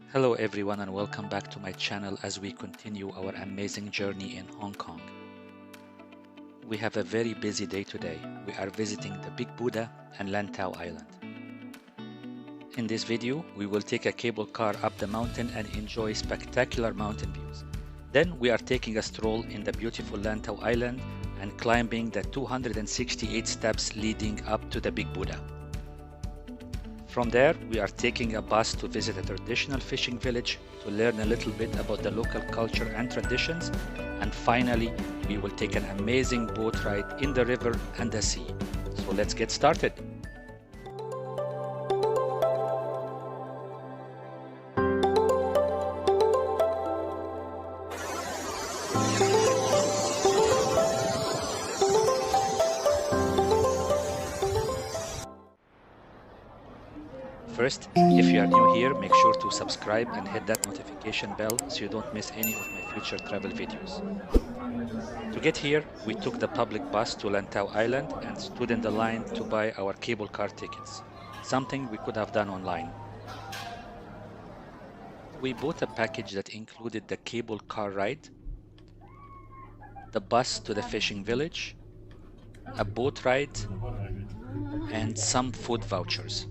Hello everyone and welcome back to my channel as we continue our amazing journey in Hong Kong. We have a very busy day today. We are visiting the Big Buddha and Lantau Island. In this video, we will take a cable car up the mountain and enjoy spectacular mountain views. Then we are taking a stroll in the beautiful Lantau Island and climbing the 268 steps leading up to the Big Buddha. From there, we are taking a bus to visit a traditional fishing village to learn a little bit about the local culture and traditions. And finally, we will take an amazing boat ride in the river and the sea. So let's get started. First, if you are new here, make sure to subscribe and hit that notification bell so you don't miss any of my future travel videos. To get here, we took the public bus to Lantau Island and stood in the line to buy our cable car tickets, something we could have done online. We bought a package that included the cable car ride, the bus to the fishing village, a boat ride, and some food vouchers.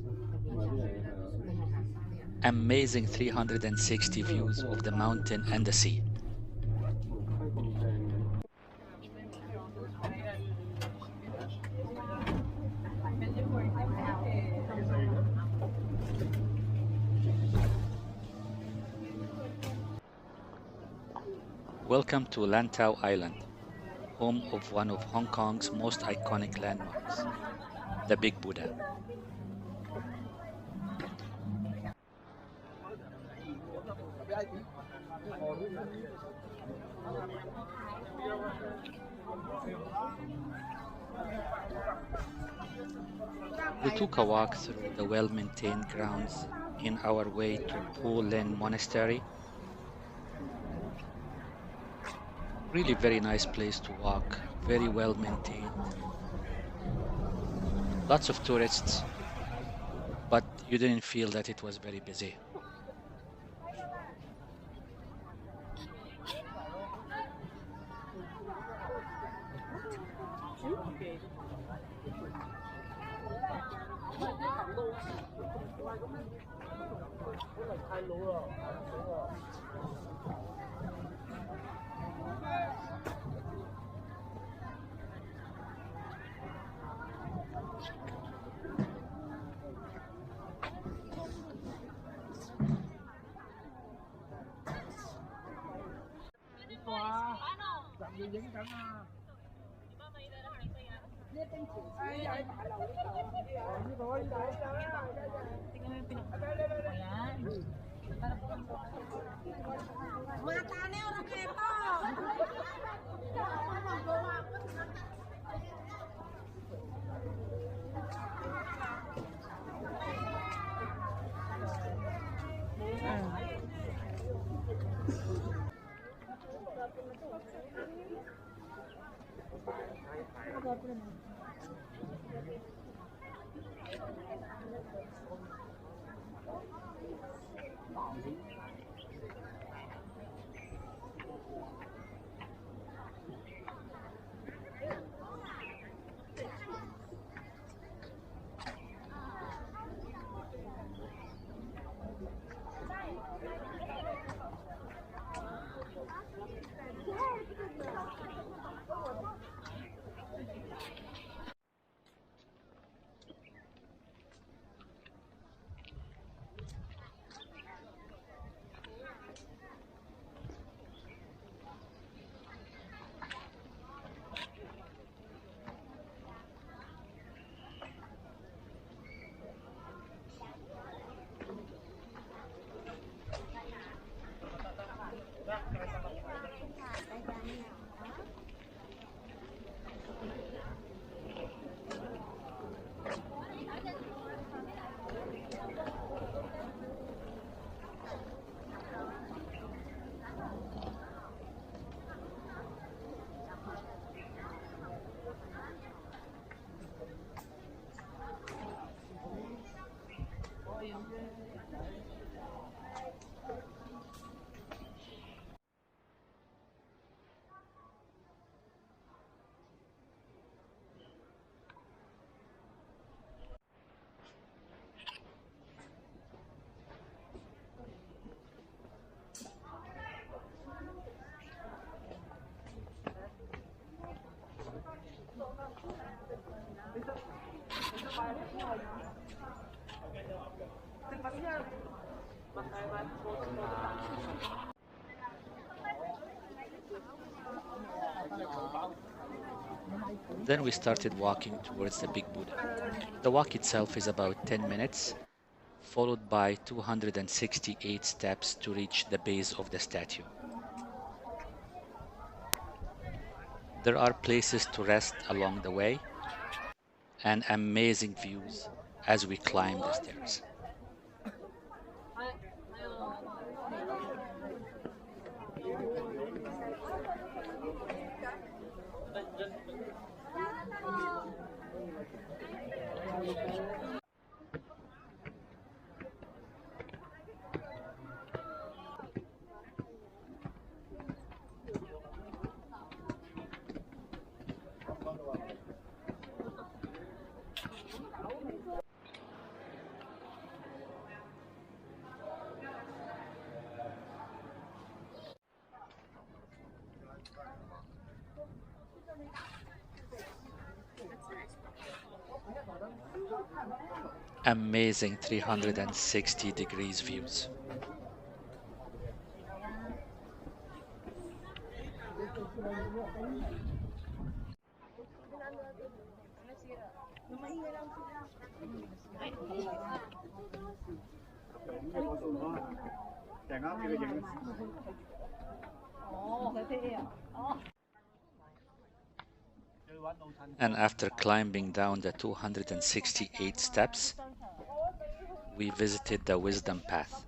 Amazing 360 views of the mountain and the sea. Welcome to Lantau Island, home of one of Hong Kong's most iconic landmarks, the Big Buddha. We took a walk through the well-maintained grounds in our way to Lin Monastery. Really very nice place to walk, very well maintained. Lots of tourists, but you didn't feel that it was very busy. Then we started walking towards the Big Buddha. The walk itself is about 10 minutes, followed by 268 steps to reach the base of the statue. There are places to rest along the way and amazing views as we climb the stairs. Amazing 360 degrees views. And after climbing down the 268 steps, we visited the Wisdom Path.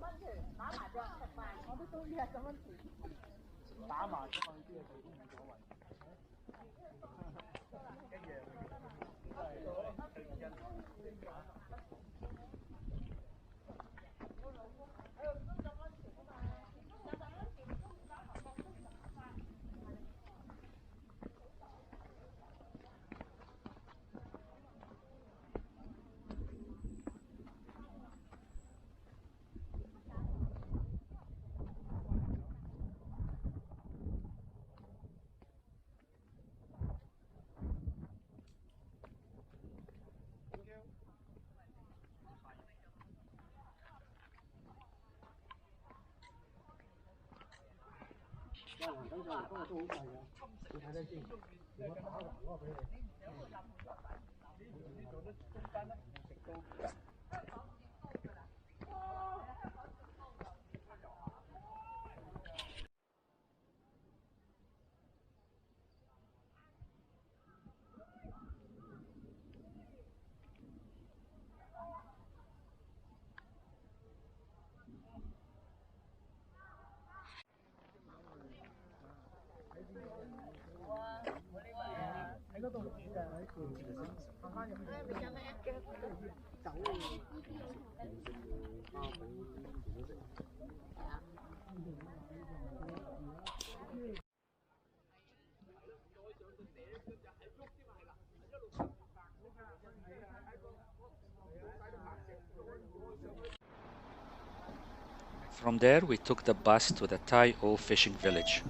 From there, we took the bus to the Tai O Fishing Village.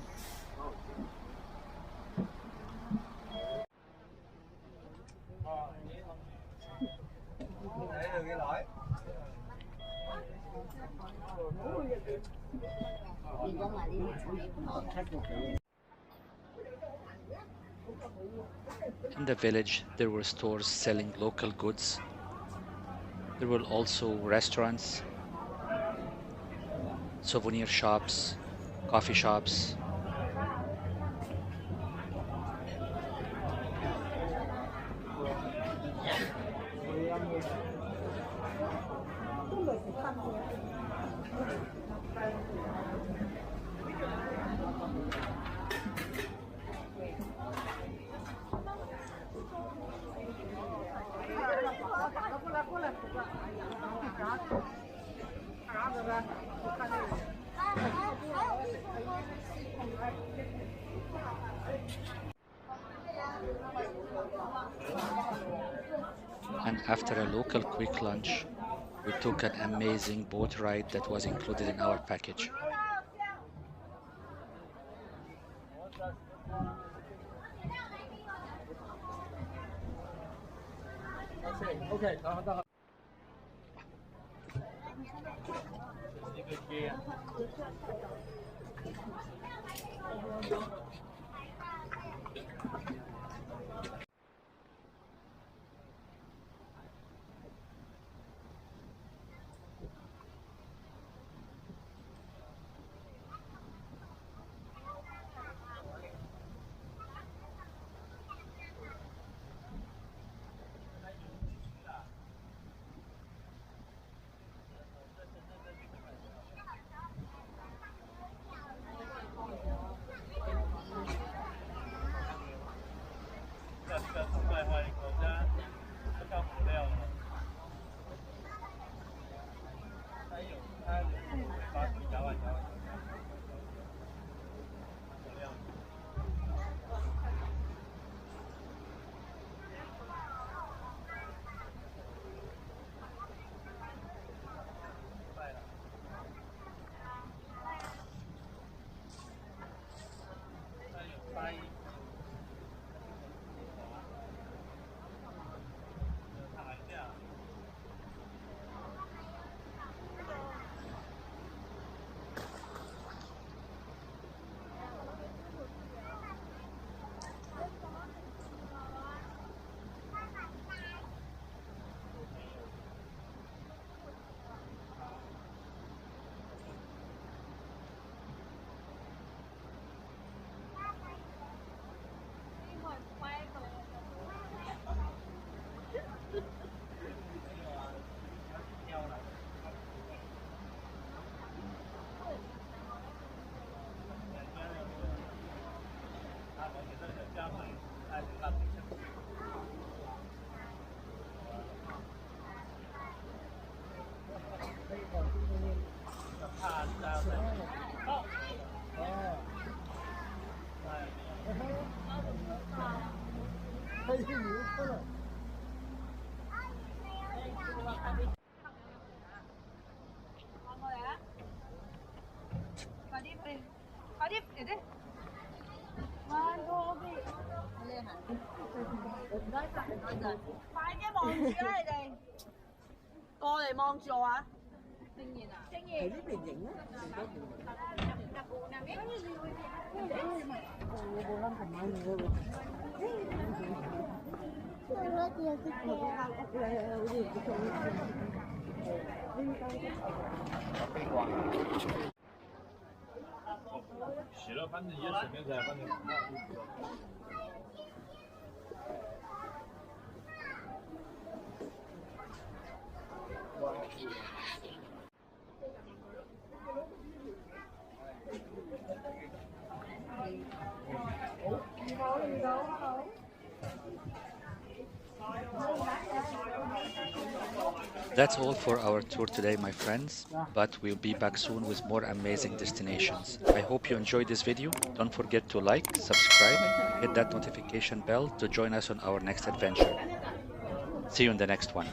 In the village, there were stores selling local goods. There were also restaurants, souvenir shops, coffee shops. And after a local quick lunch, we took an amazing boat ride that was included in our package. 快啲望住啦，你哋過嚟望住我啊！正然啊，正然喺呢邊影啊！洗了，反正也顺便噻，反正。That's all for our tour today, my friends, but we'll be back soon with more amazing destinations. I hope you enjoyed this video. Don't forget to like, subscribe, hit that notification bell to join us on our next adventure. See you in the next one.